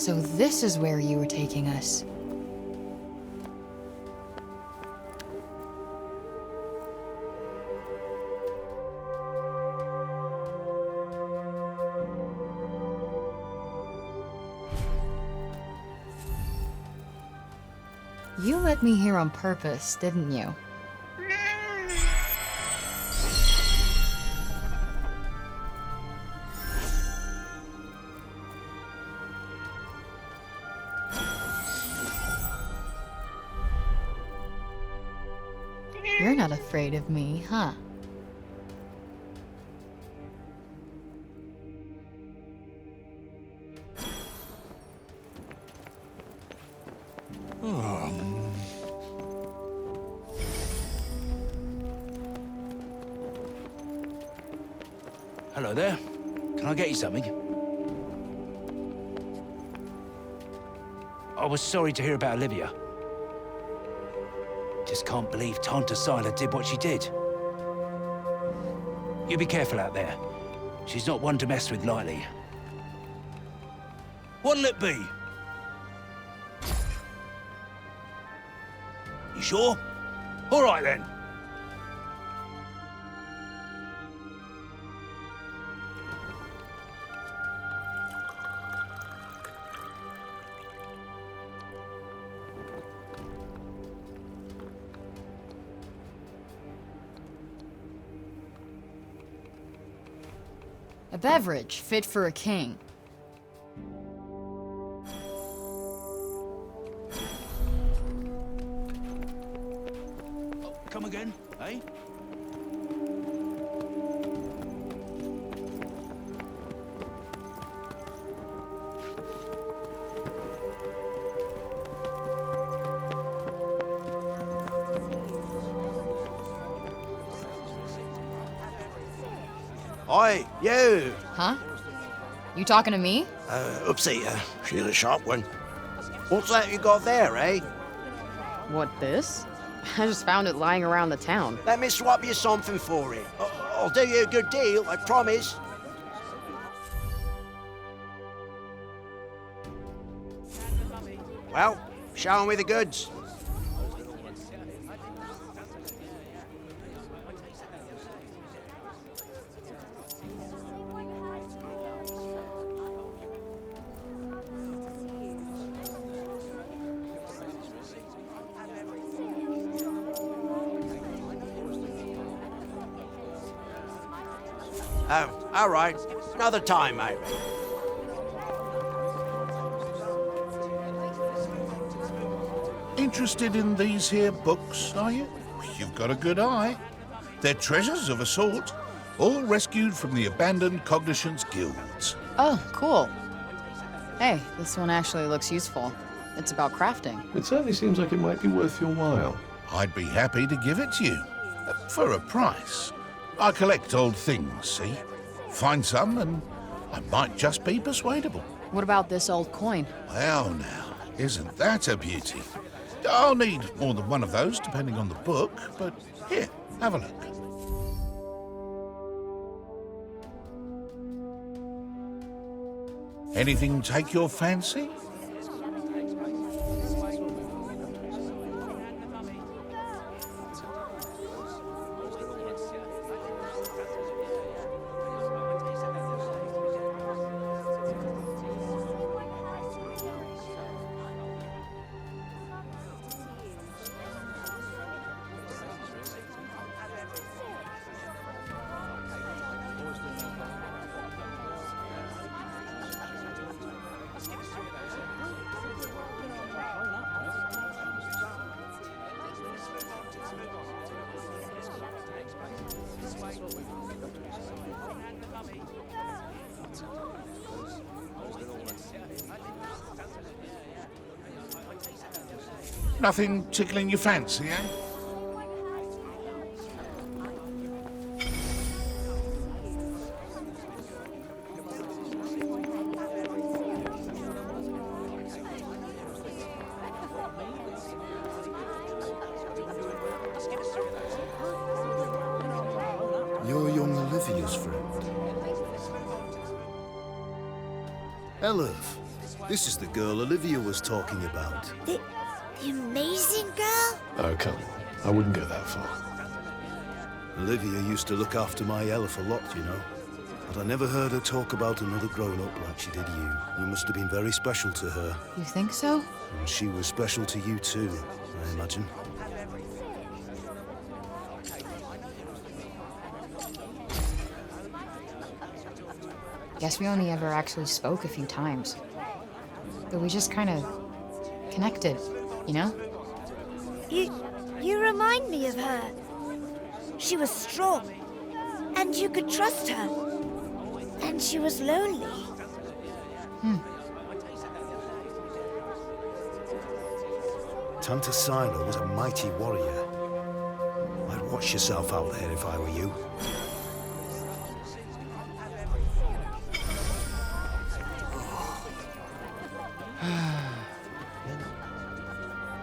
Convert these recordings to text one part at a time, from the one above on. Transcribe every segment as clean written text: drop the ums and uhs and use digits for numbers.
So this is where you were taking us. You let me here on purpose, didn't you? You're not afraid of me, huh? Hello there. Can I get you something? I was sorry to hear about Olivia. Just can't believe Tanta Sila did what she did. You be careful out there. She's not one to mess with lightly. What'll it be? You sure? All right then. A beverage fit for a king. Oh, come again, eh? Oi, you! Huh? You talking to me? Oopsie, she's a sharp one. What's that you got there, eh? What, this? I just found it lying around the town. Let me swap you something for it. I'll do you a good deal, I promise. Well, show me the goods. Oh, all right. Another time, maybe. Interested in these here books, are you? You've got a good eye. They're treasures of a sort, all rescued from the abandoned Cognoscence guilds. Oh, cool. Hey, this one actually looks useful. It's about crafting. It certainly seems like it might be worth your while. I'd be happy to give it to you, for a price. I collect old things, see? Find some and I might just be persuadable. What about this old coin? Well now, isn't that a beauty? I'll need more than one of those, depending on the book, but here, have a look. Anything take your fancy? Nothing tickling your fancy, eh? You're young Olivia's friend. Elif, This is the girl Olivia was talking about. The amazing girl? Oh, come on. I wouldn't go that far. Olivia used to look after my elf a lot, you know. But I never heard her talk about another grown-up like she did you. You must have been very special to her. You think so? And she was special to you too, I imagine. Guess we only ever actually spoke a few times. But we just kind of connected, you know? You remind me of her. She was strong, and you could trust her. And she was lonely. Tanta Silo was a mighty warrior. I'd watch yourself out there if I were you.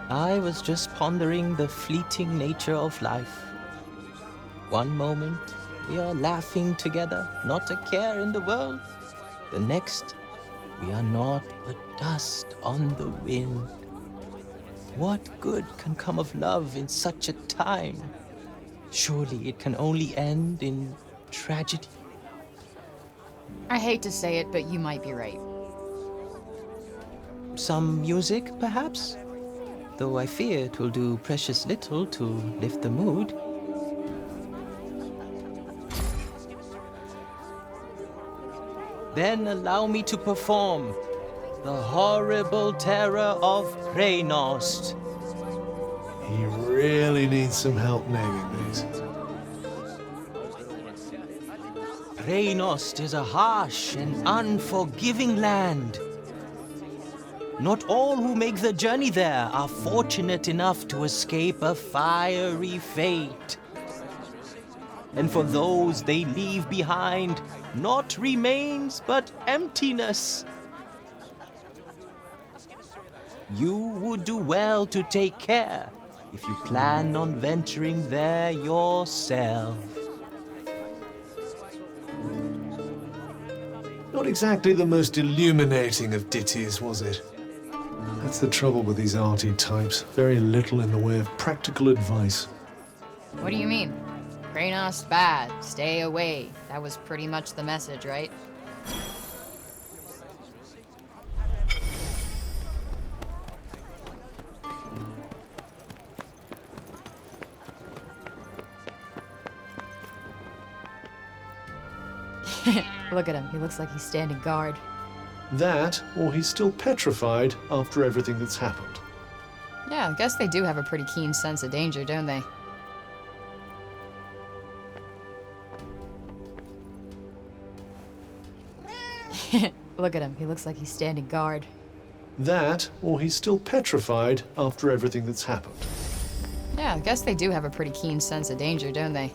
I was just pondering the fleeting nature of life. One moment, we are laughing together, not a care in the world. The next, we are naught but dust on the wind. What good can come of love in such a time? Surely it can only end in tragedy. I hate to say it, but you might be right. Some music, perhaps? Though I fear it will do precious little to lift the mood. Then allow me to perform the horrible terror of Kraynost. He really needs some help naming these. Kraynost is a harsh and unforgiving land. Not all who make the journey there are fortunate enough to escape a fiery fate. And for those they leave behind, not remains but emptiness. You would do well to take care if you plan on venturing there yourself. Not exactly the most illuminating of ditties, was it? That's the trouble with these arty types. Very little in the way of practical advice. What do you mean? Kraynost bad, stay away. That was pretty much the message, right? Look at him. He looks like he's standing guard. That, or he's still petrified after everything that's happened. Yeah, I guess they do have a pretty keen sense of danger, don't they? Look at him. He looks like he's standing guard. That, or he's still petrified after everything that's happened. Yeah, I guess they do have a pretty keen sense of danger, don't they?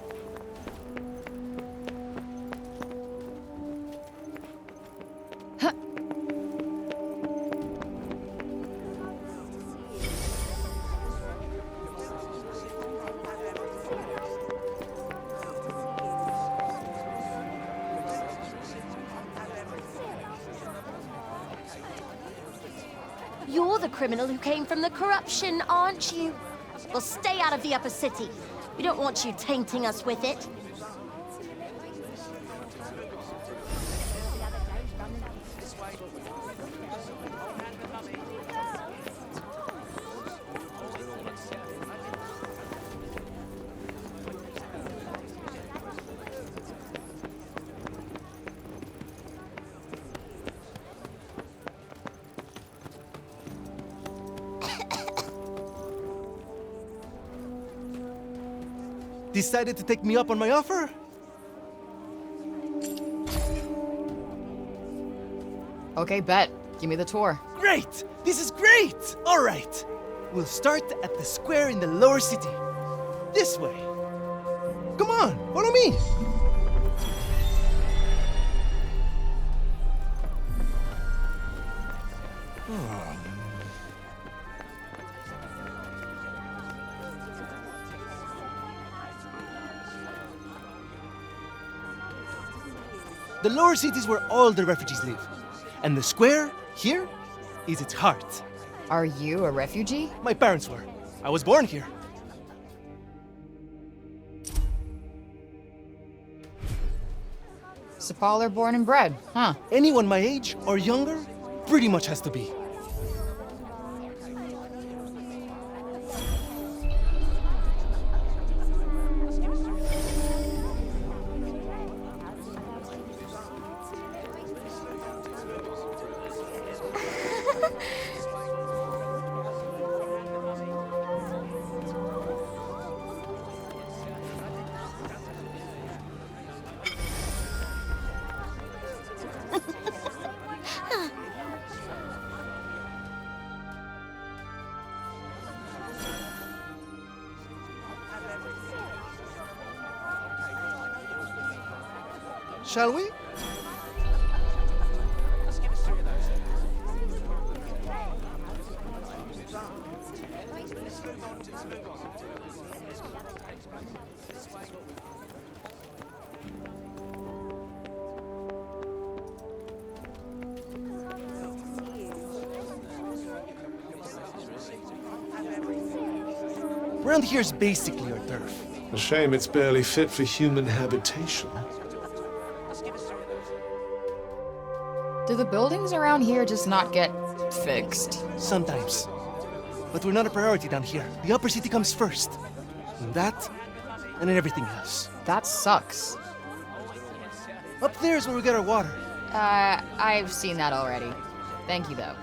You're the criminal who came from the corruption, aren't you? Well, stay out of the upper city. We don't want you tainting us with it. Decided to take me up on my offer? Okay, bet. Give me the tour. Great! This is great! All right. We'll start at the square in the lower city. This way. Come on, follow me! The lower city is where all the refugees live. And the square, here, is its heart. Are you a refugee? My parents were. I was born here. Sepaler born and bred, huh? Anyone my age or younger pretty much has to be. Shall we? Around here's basically our turf. A shame it's barely fit for human habitation. Do the buildings around here just not get fixed? Sometimes. But we're not a priority down here. The upper city comes first. And that, and then everything else. That sucks. Up there's where we get our water. I've seen that already. Thank you, though.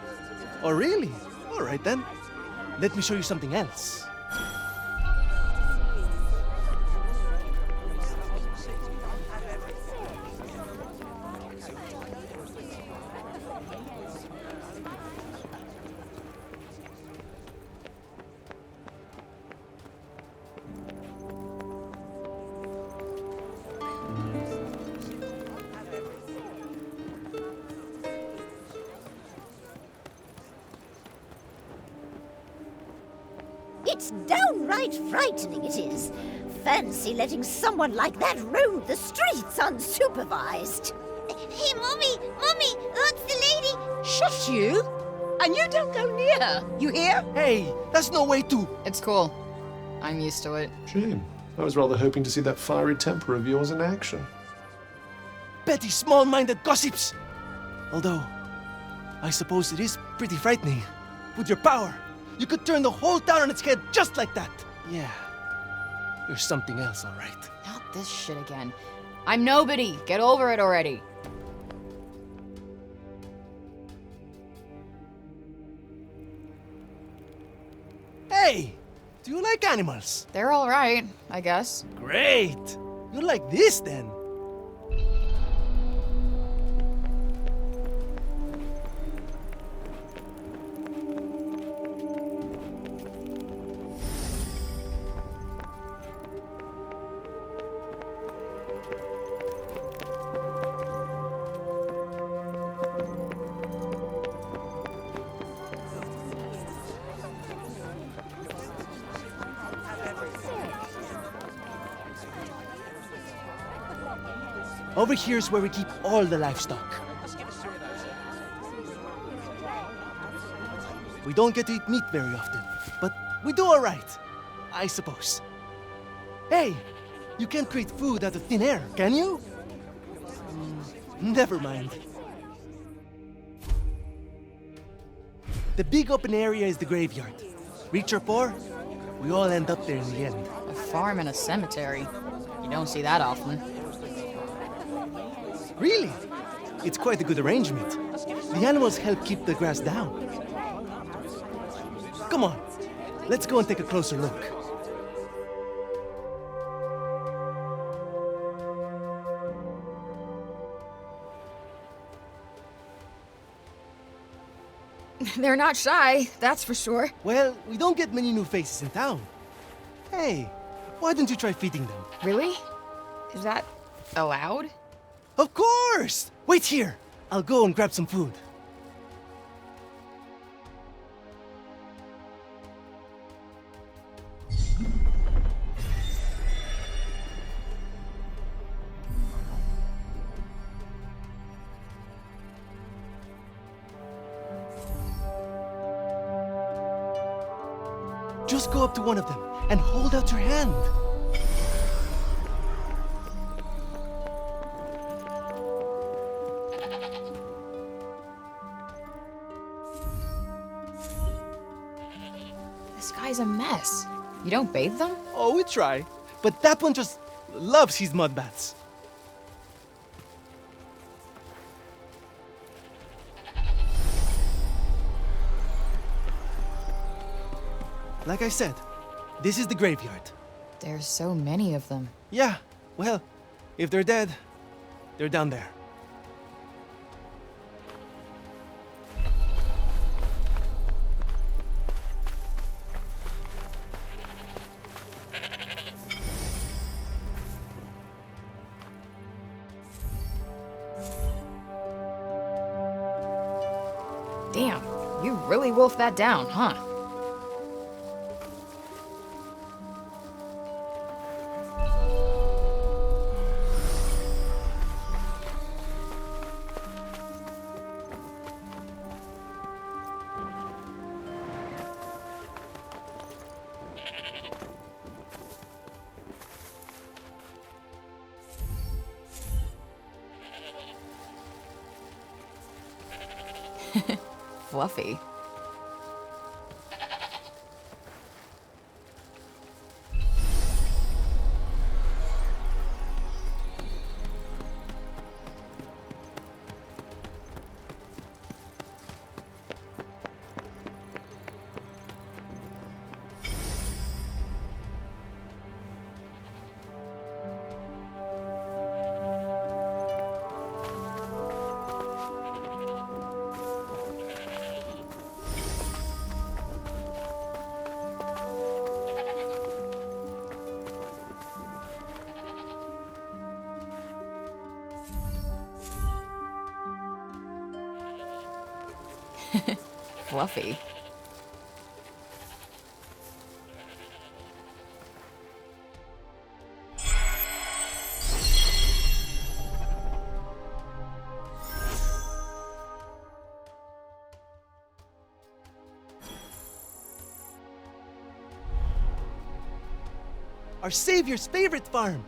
Oh, really? All right, then. Let me show you something else. It's downright frightening, it is. Fancy letting someone like that roam the streets unsupervised. Hey, Mommy! Mommy! That's the lady! Shush you! And you don't go near her, you hear? Hey, that's no way to... It's cool. I'm used to it. Shame. I was rather hoping to see that fiery temper of yours in action. Petty, small-minded gossips! Although, I suppose it is pretty frightening. With your power, you could turn the whole town on its head just like that. Yeah, you're something else, all right. Not this shit again. I'm nobody. Get over it already. Hey, do you like animals? They're all right, I guess. Great! You like this, then? Over here's where we keep all the livestock. We don't get to eat meat very often, but we do all right, I suppose. Hey, you can't create food out of thin air, can you? Never mind. The big open area is the graveyard. Rich or poor, we all end up there in the end. A farm and a cemetery. You don't see that often. Really? It's quite a good arrangement. The animals help keep the grass down. Come on, let's go and take a closer look. They're not shy, that's for sure. Well, we don't get many new faces in town. Hey, why don't you try feeding them? Really? Is that allowed? Of course! Wait here. I'll go and grab some food. Just go up to one of them and hold out your hand. This guy's a mess. You don't bathe them? Oh, we try. But that one just loves his mud baths. Like I said, this is the graveyard. There's so many of them. Yeah, well, if they're dead, they're down there. Damn, you really wolfed that down, huh? Fluffy. Fluffy. Our savior's favorite farm.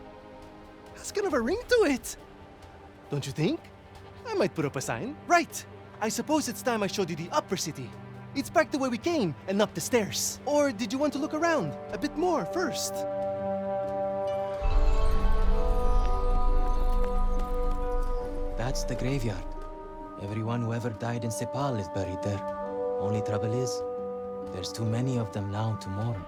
Has kind of a ring to it. Don't you think? I might put up a sign. Right. I suppose it's time I showed you the upper city. It's back the way we came and up the stairs. Or did you want to look around a bit more first? That's the graveyard. Everyone who ever died in Sepal is buried there. Only trouble is, there's too many of them now to mourn.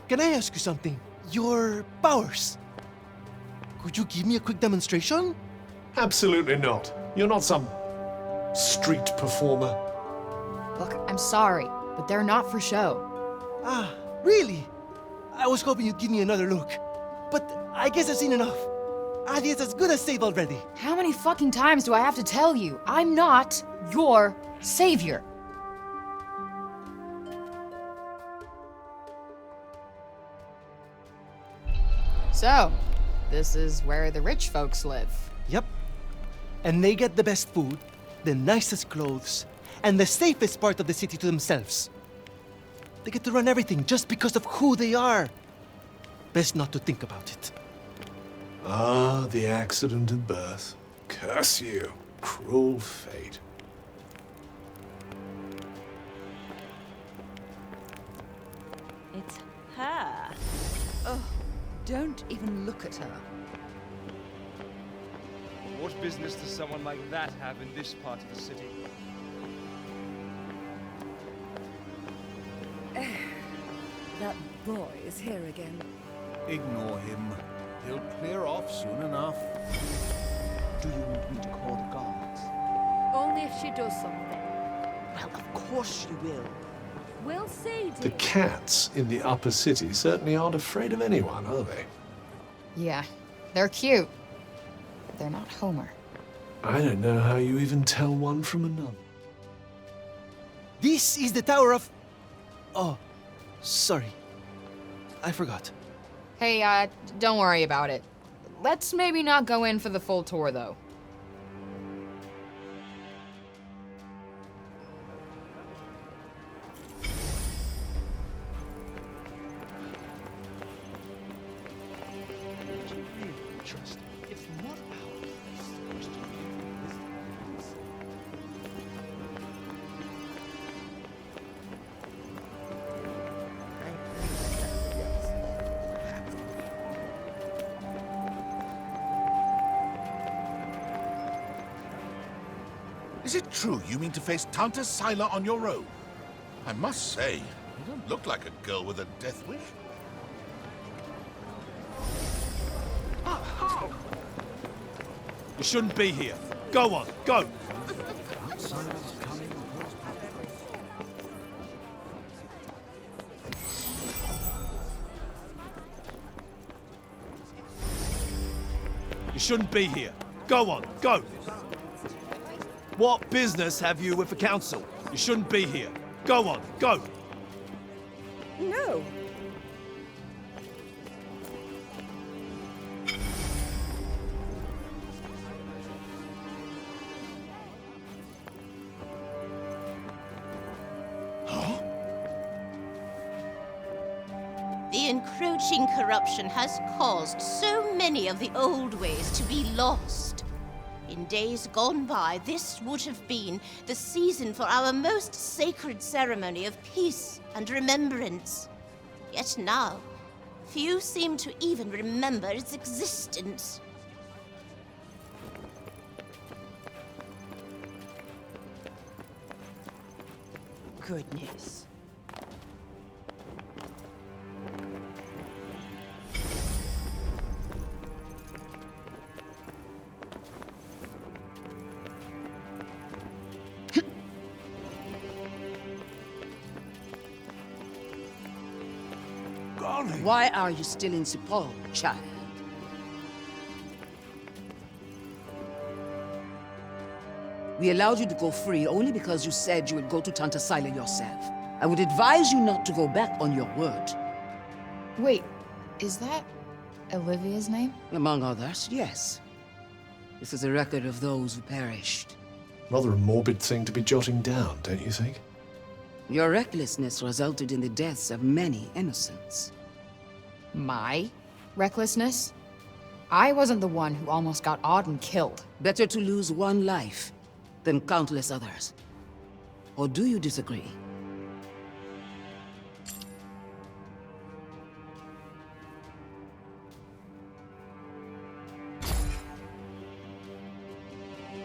Can I ask you something? Your powers. Could you give me a quick demonstration? Absolutely not. You're not some street performer. Look, I'm sorry, but they're not for show. Ah, really? I was hoping you'd give me another look. But I guess I've seen enough. Ali's as good as saved already. How many fucking times do I have to tell you? I'm not your savior. So, this is where the rich folks live. Yep. And they get the best food, the nicest clothes, and the safest part of the city to themselves. They get to run everything just because of who they are. Best not to think about it. Ah, the accident of birth. Curse you, cruel fate. It's her. Oh, don't even look at her. What business does someone like that have in this part of the city? That boy is here again. Ignore him. He'll clear off soon enough. Do you want me to call the guards? Only if she does something. Well, of course you will. We'll see, The cats in the upper city certainly aren't afraid of anyone, are they? Yeah, they're cute. But they're not Homer. I don't know how you even tell one from another. This is the Tower of... Oh, sorry. I forgot. Hey, don't worry about it. Let's maybe not go in for the full tour, though. Trust. It's not ours. Is it true you mean to face Tanta Sila on your own? I must say, you don't look like a girl with a death wish. You shouldn't be here. Go on, go! You shouldn't be here. Go on, go! What business have you with the council? You shouldn't be here. Go on, go! No. The encroaching corruption has caused so many of the old ways to be lost. In days gone by, this would have been the season for our most sacred ceremony of peace and remembrance. Yet now, few seem to even remember its existence. Goodness. Why are you still in Cipoll, child? We allowed you to go free only because you said you would go to Tanta Sila yourself. I would advise you not to go back on your word. Wait, is that Olivia's name? Among others, yes. This is a record of those who perished. Rather a morbid thing to be jotting down, don't you think? Your recklessness resulted in the deaths of many innocents. My recklessness? I wasn't the one who almost got Auden killed. Better to lose one life than countless others. Or do you disagree?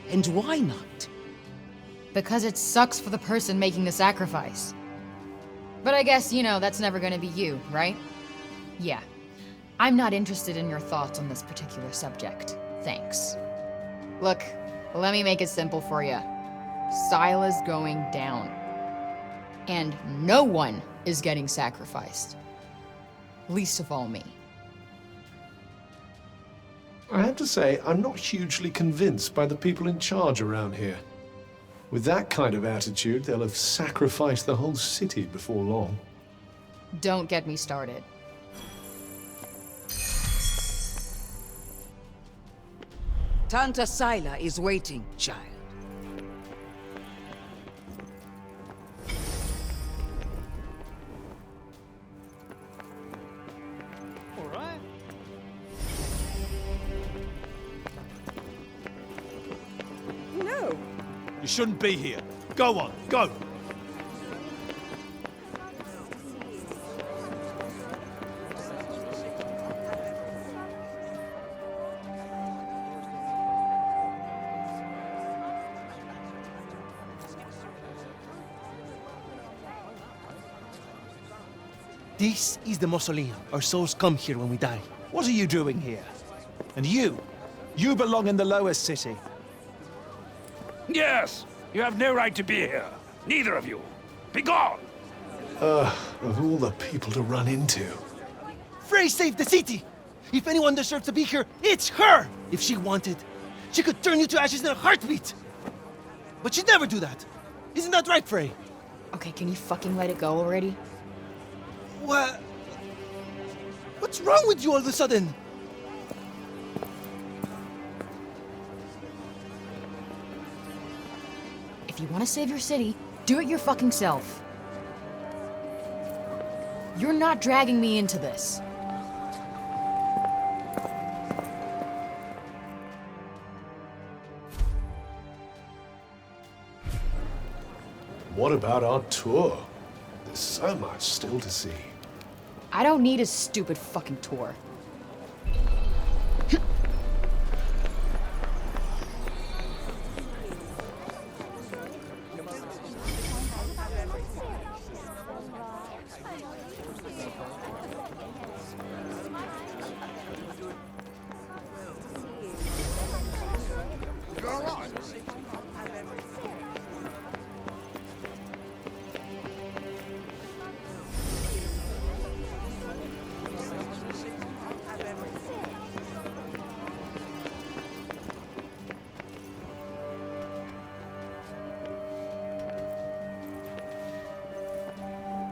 And why not? Because it sucks for the person making the sacrifice. But I guess, you know, that's never gonna be you, right? Yeah. I'm not interested in your thoughts on this particular subject. Thanks. Look, let me make it simple for you. Sila's going down. And no one is getting sacrificed. Least of all me. I have to say, I'm not hugely convinced by the people in charge around here. With that kind of attitude, they'll have sacrificed the whole city before long. Don't get me started. Tanta Sila is waiting, child. All right. No. You shouldn't be here. Go on, go! This is the mausoleum. Our souls come here when we die. What are you doing here? And you? You belong in the lowest city. Yes! You have no right to be here. Neither of you. Be gone! Of all the people to run into. Frey saved the city! If anyone deserves to be here, it's her! If she wanted, she could turn you to ashes in a heartbeat! But she'd never do that. Isn't that right, Frey? Okay, can you fucking let it go already? What? What's wrong with you all of a sudden? If you want to save your city, do it your fucking self. You're not dragging me into this. What about our tour? There's so much still to see. I don't need a stupid fucking tour.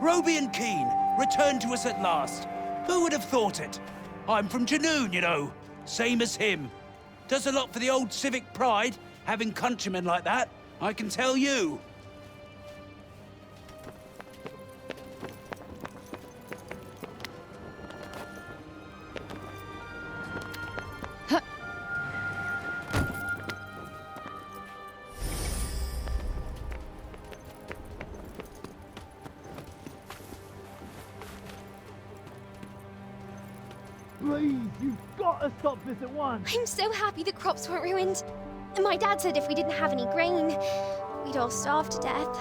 Roby and Keen, returned to us at last. Who would have thought it? I'm from Janoon, you know. Same as him. Does a lot for the old civic pride, having countrymen like that, I can tell you. Please, you've got to stop this at once. I'm so happy the crops weren't ruined. My dad said if we didn't have any grain, we'd all starve to death.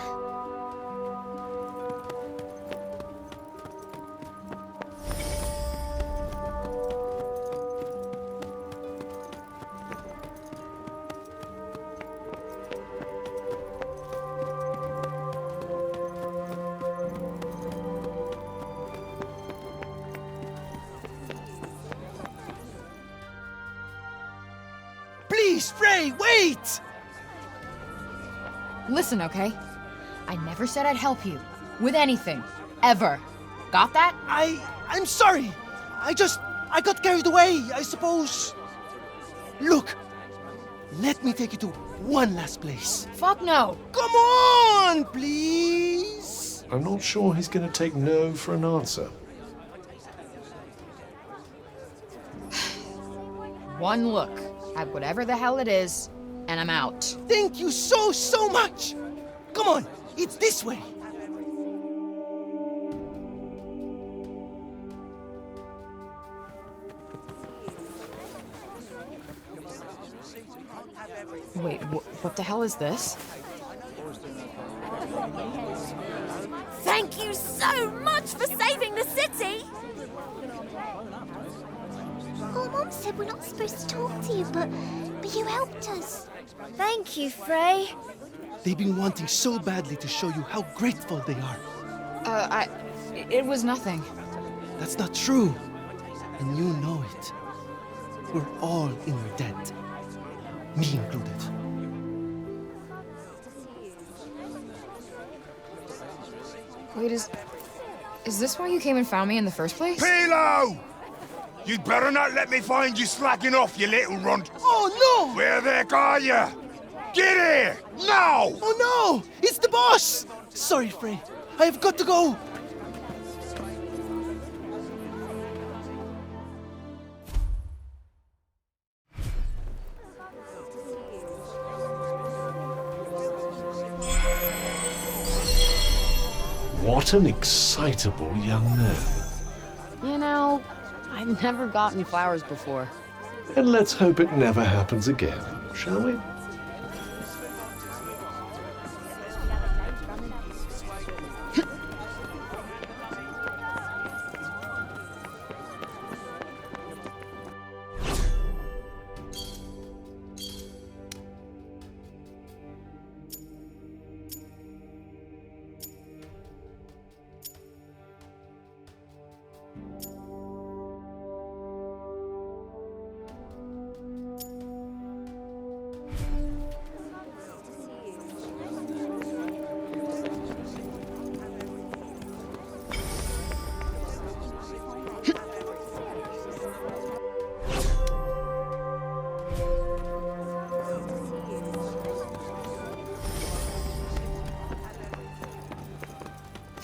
Please, Frey, wait! Listen, okay? I never said I'd help you. With anything. Ever. Got that? I'm sorry. I got carried away, I suppose. Look, let me take you to one last place. Fuck no. Come on, please. I'm not sure he's going to take no for an answer. One look at whatever the hell it is, and I'm out. Thank you so much. Come on, it's this way. Wait, what the hell is this? Thank you so much for saving the city! Oh, Mom said we're not supposed to talk to you, but you helped us. Thank you, Frey. They've been wanting so badly to show you how grateful they are. It was nothing. That's not true. And you know it. We're all in your debt. Me included. Wait, is this why you came and found me in the first place? Pilo! You'd better not let me find you slacking off, you little runt. Oh, no! Where the heck are you? Get here! Now! Oh, no! It's the boss! Sorry, Frey. I have got to go. What an excitable young man. You know, I've never gotten flowers before. And let's hope it never happens again, shall we?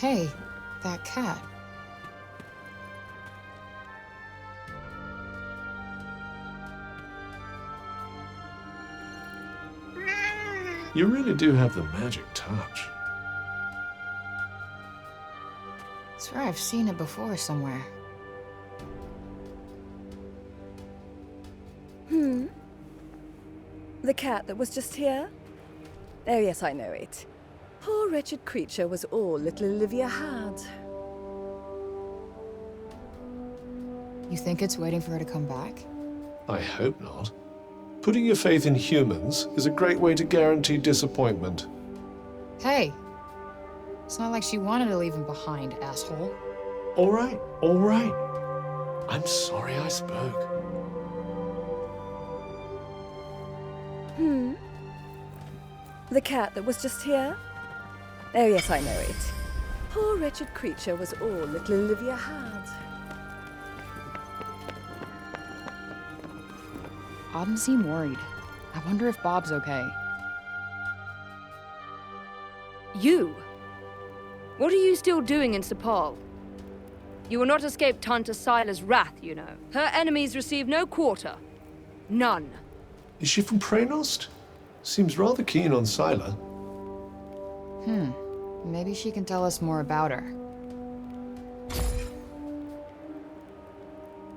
Hey, that cat. You really do have the magic touch. I swear I've seen it before somewhere. The cat that was just here? Oh, yes, I know it. Poor wretched creature was all little Olivia had. You think it's waiting for her to come back? I hope not. Putting your faith in humans is a great way to guarantee disappointment. Hey! It's not like she wanted to leave him behind, asshole. All right, all right. I'm sorry I spoke. The cat that was just here? Oh, yes, I know it. Poor wretched creature was all little Olivia had. Autumn seemed worried. I wonder if Bob's okay. You? What are you still doing in Sepal? You will not escape Tanta Sila's wrath, you know. Her enemies receive no quarter. None. Is she from Praenost? Seems rather keen on Sila. Maybe she can tell us more about her.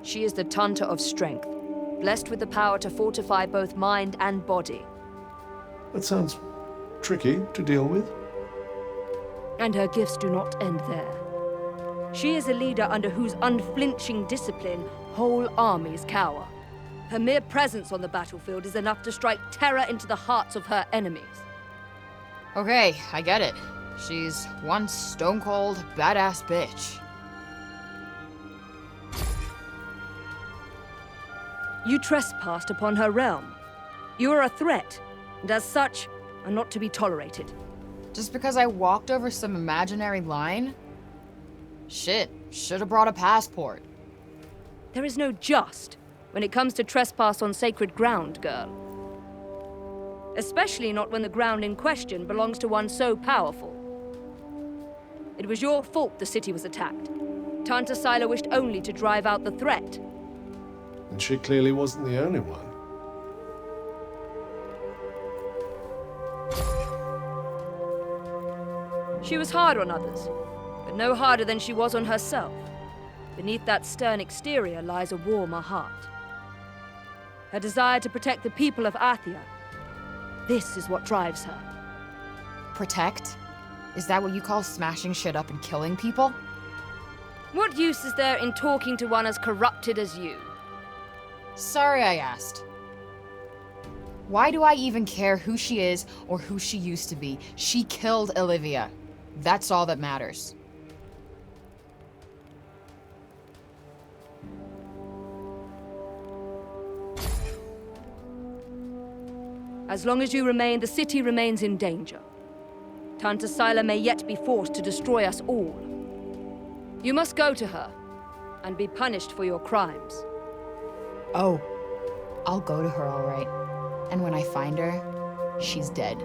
She is the Tanta of Strength, blessed with the power to fortify both mind and body. That sounds tricky to deal with. And her gifts do not end there. She is a leader under whose unflinching discipline whole armies cower. Her mere presence on the battlefield is enough to strike terror into the hearts of her enemies. Okay, I get it. She's one stone-cold, badass bitch. You trespassed upon her realm. You are a threat, and as such, are not to be tolerated. Just because I walked over some imaginary line? Shit, should've brought a passport. There is no just when it comes to trespass on sacred ground, girl. Especially not when the ground in question belongs to one so powerful. It was your fault the city was attacked. Tanta Sila wished only to drive out the threat. And she clearly wasn't the only one. She was hard on others, but no harder than she was on herself. Beneath that stern exterior lies a warmer heart. Her desire to protect the people of Athia. This is what drives her. Protect? Is that what you call smashing shit up and killing people? What use is there in talking to one as corrupted as you? Sorry I asked. Why do I even care who she is or who she used to be? She killed Olivia. That's all that matters. As long as you remain, the city remains in danger. Tanta Sila may yet be forced to destroy us all. You must go to her and be punished for your crimes. Oh, I'll go to her, all right. And when I find her, she's dead.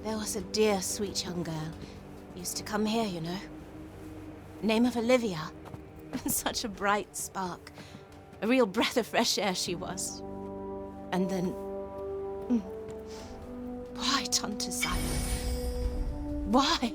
There was a dear, sweet young girl. Used to come here, you know. Name of Olivia. Such a bright spark. A real breath of fresh air she was. And then... Why, Tanta Sila? Why?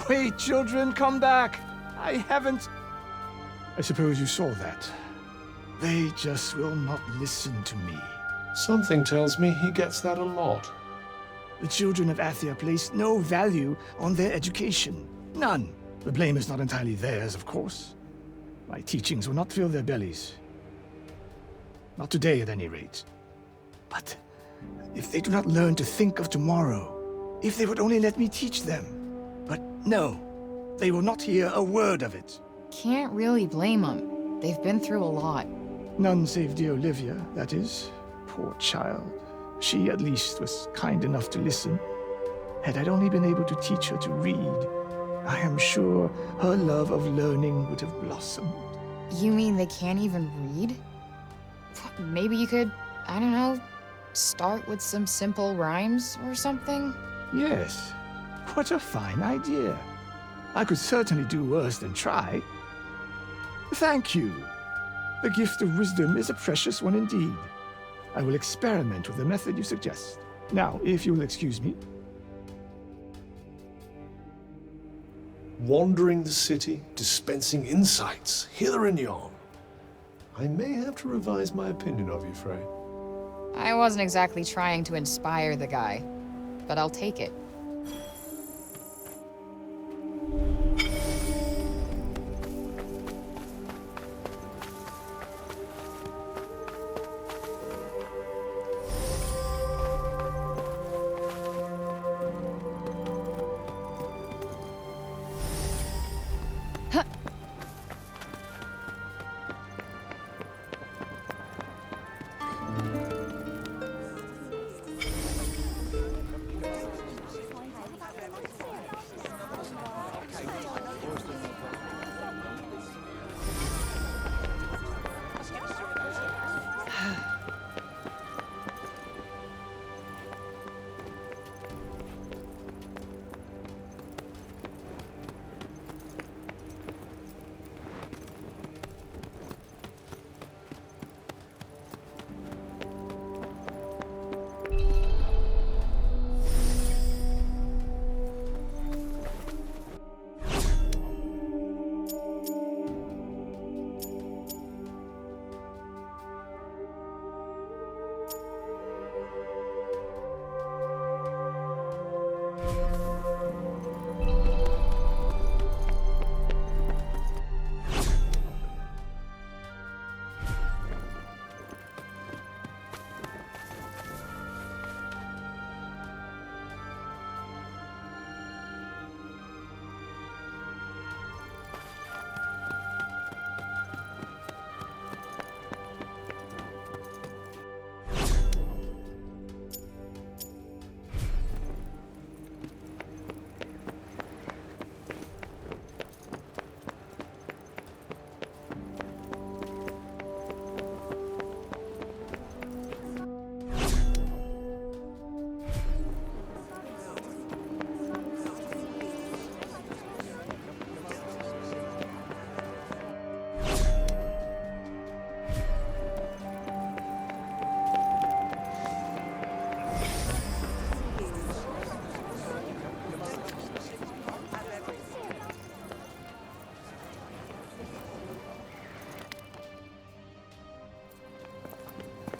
Wait, children, come back! I haven't... I suppose you saw that. They just will not listen to me. Something tells me he gets that a lot. The children of Athia place no value on their education. None. The blame is not entirely theirs, of course. My teachings will not fill their bellies. Not today, at any rate. But if they do not learn to think of tomorrow, if they would only let me teach them. But no, they will not hear a word of it. Can't really blame them. They've been through a lot. None save dear Olivia, that is. Poor child. She, at least, was kind enough to listen. Had I only been able to teach her to read, I am sure her love of learning would have blossomed. You mean they can't even read? Maybe you could, I don't know, start with some simple rhymes or something? Yes. What a fine idea. I could certainly do worse than try. Thank you. The gift of wisdom is a precious one indeed. I will experiment with the method you suggest. Now, if you will excuse me. Wandering the city, dispensing insights, hither and yon. I may have to revise my opinion of you, Frey. I wasn't exactly trying to inspire the guy, but I'll take it.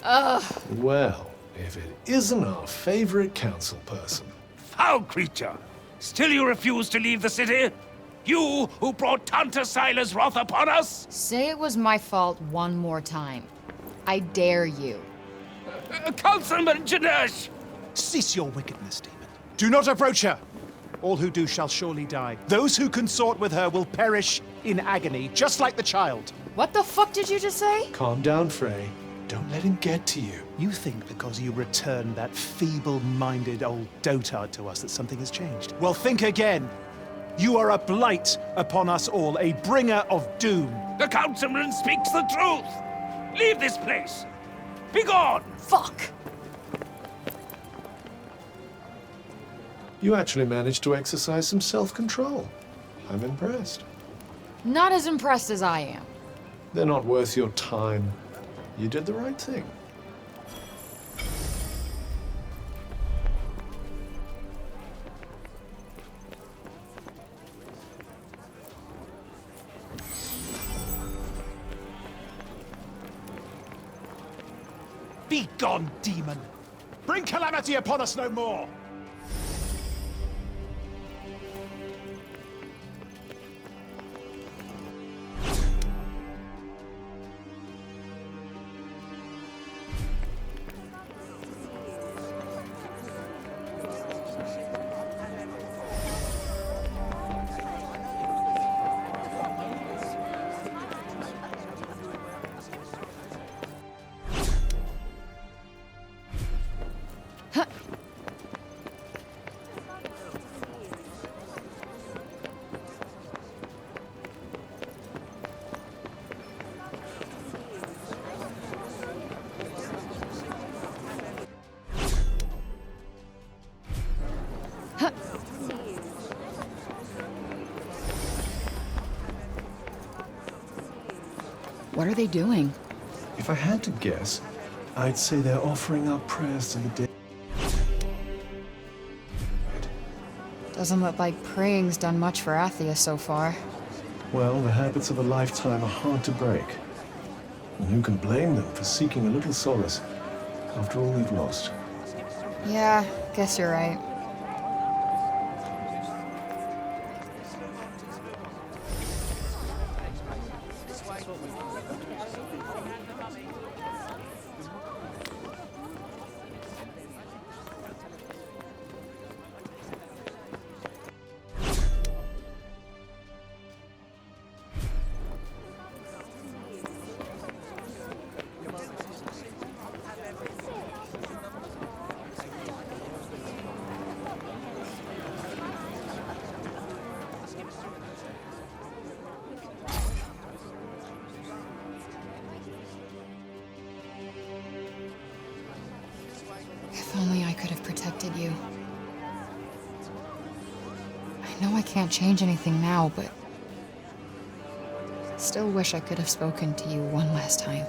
Ugh. Well, if it isn't our favorite council person. Foul creature! Still you refuse to leave the city? You who brought Tanta Sila's wrath upon us? Say it was my fault one more time. I dare you. Councilman Janesh! Cease your wickedness, demon. Do not approach her! All who do shall surely die. Those who consort with her will perish in agony, just like the child. What the fuck did you just say? Calm down, Frey. Don't let him get to you. You think because you returned that feeble-minded old dotard to us that something has changed? Well, think again. You are a blight upon us all, a bringer of doom. The councilman speaks the truth! Leave this place! Be gone! Fuck! You actually managed to exercise some self-control. I'm impressed. Not as impressed as I am. They're not worth your time. You did the right thing. Be gone, demon! Bring calamity upon us no more! are they doing? If I had to guess, I'd say they're offering up prayers to the dead. Doesn't look like praying's done much for Athia so far. Well, the habits of a lifetime are hard to break. And who can blame them for seeking a little solace after all they've lost? Yeah, guess you're right. If only I could have protected you. I know I can't change anything now, but still wish I could have spoken to you one last time.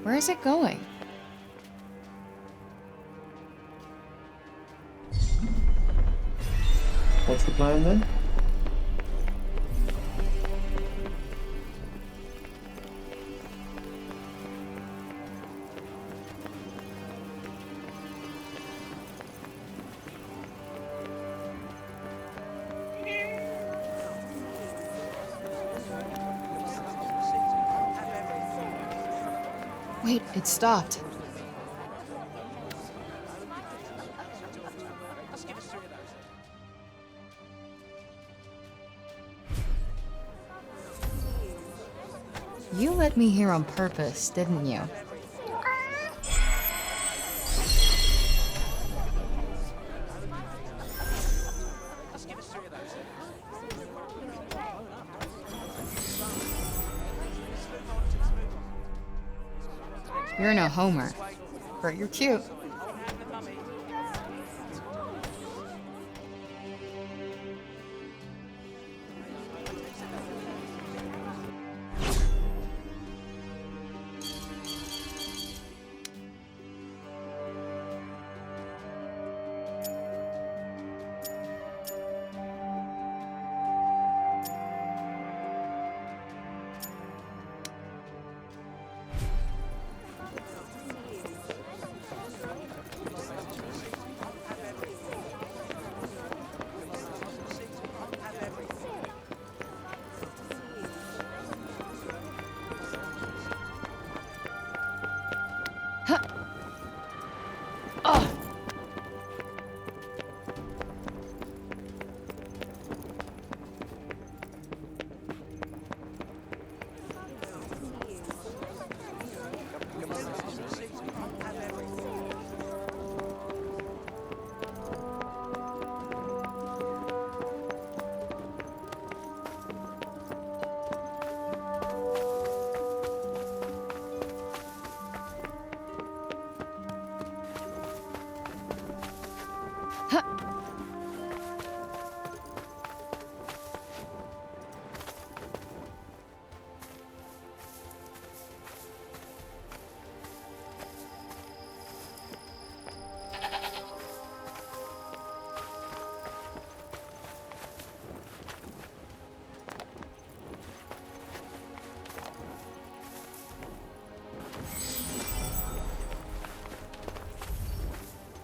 Where is it going? What's the plan then? Wait, it stopped. You let me here on purpose, didn't you? You're no Homer, but you're cute.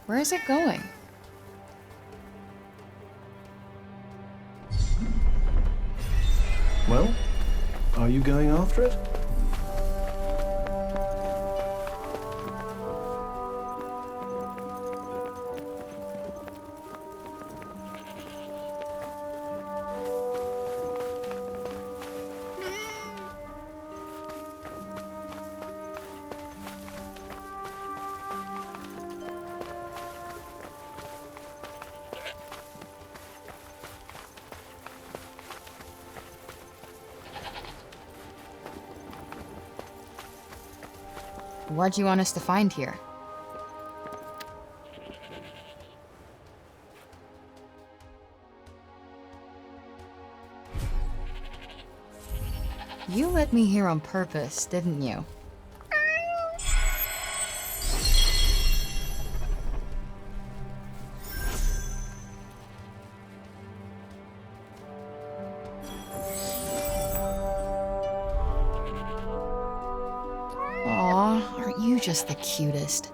Where is it going? Well, are you going after it? What do you want us to find here? You let me here on purpose, didn't you? Aw, aren't you just the cutest?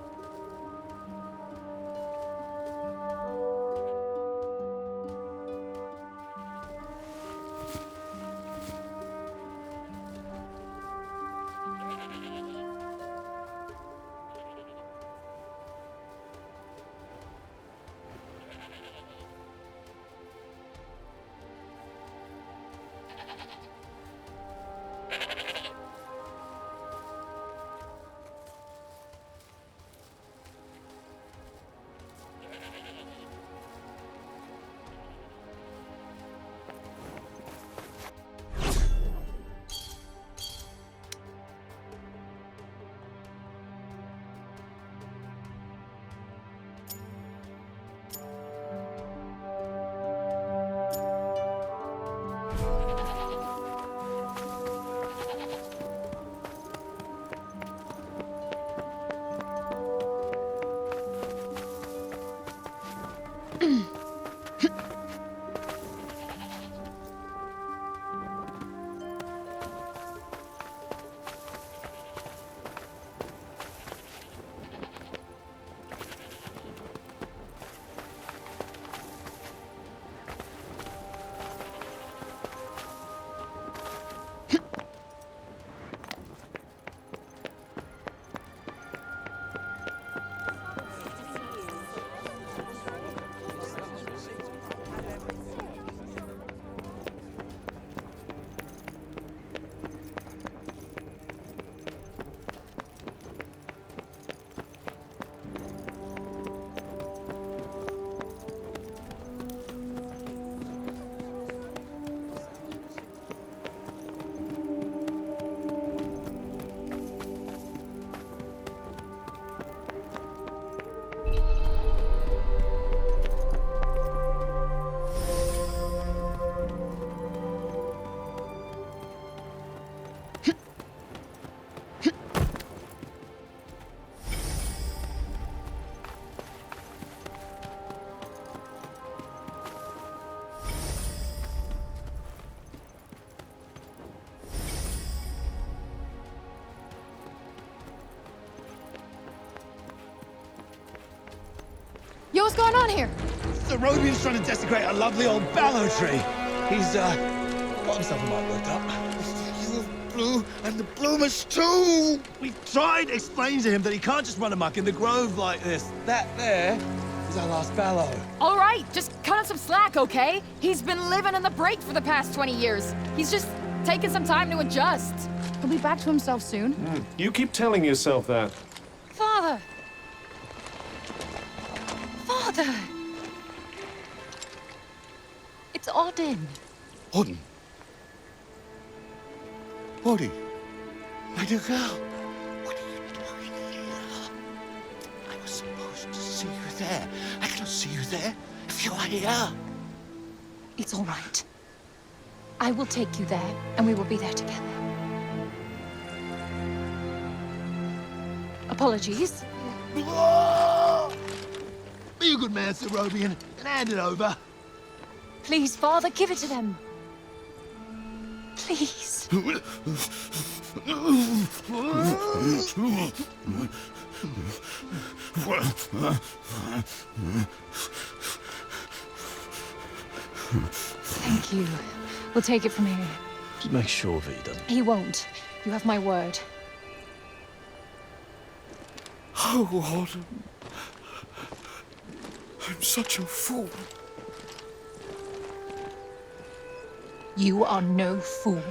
Yo, what's going on here? The Robian's trying to desecrate a lovely old ballow tree. He's, got himself a mite worked up. It's the blue and the bloomers too! We've tried explaining to him that he can't just run amok in the grove like this. That there is our last ballow. All right, just cut him some slack, okay? He's been living in the break for the past 20 years. He's just taking some time to adjust. He'll be back to himself soon. You keep telling yourself that. Father! Father! It's Odin. Odin? Odin? My dear girl, what are you doing here? I was supposed to see you there. I cannot see you there? If you are here? It's all right. I will take you there, and we will be there together. Apologies. Be a good man, Sir Robian, and hand it over. Please, Father, give it to them. Please. Thank you. We'll take it from here. Just make sure of it, he doesn't. He won't. You have my word. Oh, Autumn. I'm such a fool. You are no fool.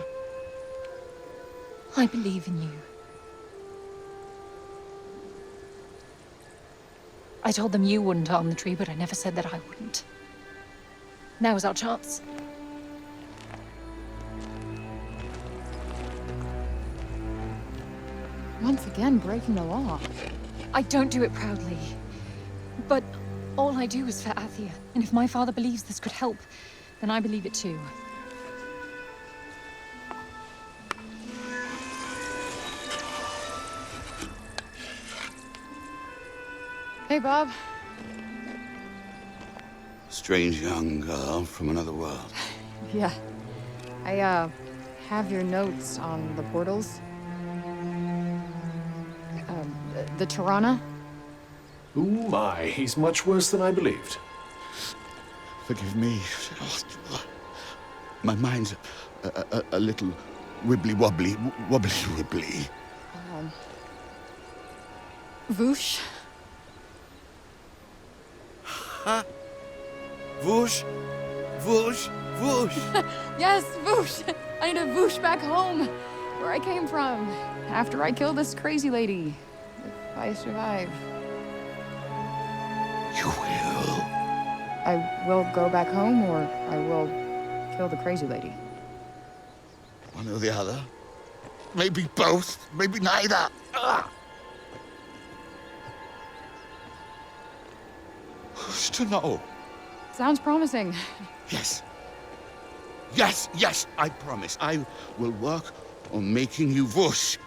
I believe in you. I told them you wouldn't harm the tree, but I never said that I wouldn't. Now is our chance. Once again, breaking the law. I don't do it proudly. But all I do is for Athia. And if my father believes this could help, then I believe it too. Hey, Bob. Strange young girl from another world. Yeah. I, have your notes on the portals. The Tirana? Oh my, he's much worse than I believed. Forgive me. My mind's a little wibbly-wobbly, wobbly-wibbly. Voosh? Huh? Voosh? Voosh? Voosh? Yes, Voosh! I need a Voosh back home, where I came from, after I killed this crazy lady. If I survive. You will? I will go back home, or I will kill the crazy lady. One or the other. Maybe both. Maybe neither. Ugh. Who's to know? Sounds promising. Yes. Yes, yes, I promise. I will work on making you Voosh.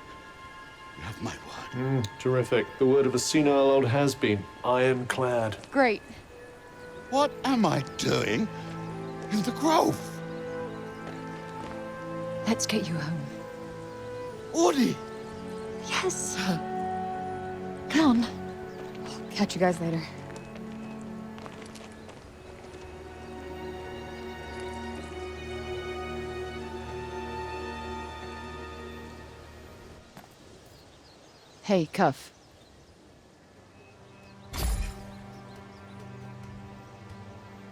You have my word. Terrific. The word of a senile old has-been. Ironclad. Great. What am I doing in the grove? Let's get you home. Audie! Yes. Come on. Catch you guys later. Hey, Cuff.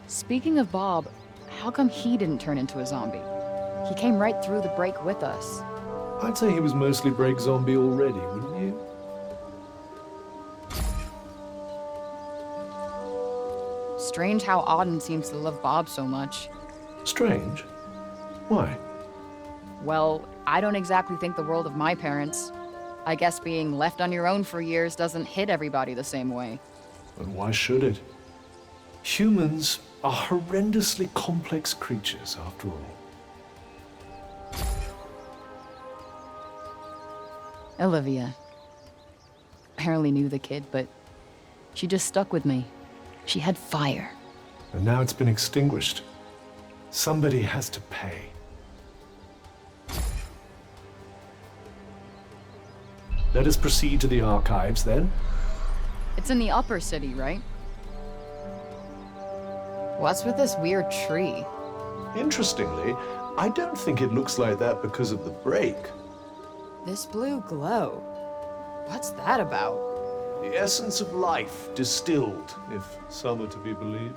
Speaking of Bob, how come he didn't turn into a zombie? He came right through the break with us. I'd say he was mostly break zombie already, wouldn't you? Strange how Auden seems to love Bob so much. Strange? Why? Well, I don't exactly think the world of my parents. I guess being left on your own for years doesn't hit everybody the same way. And why should it? Humans are horrendously complex creatures, after all. Olivia. Barely knew the kid, but she just stuck with me. She had fire. And now it's been extinguished. Somebody has to pay. Let us proceed to the archives, then. It's in the upper city, right? What's with this weird tree? Interestingly, I don't think it looks like that because of the break. This blue glow. What's that about? The essence of life distilled, if some are to be believed.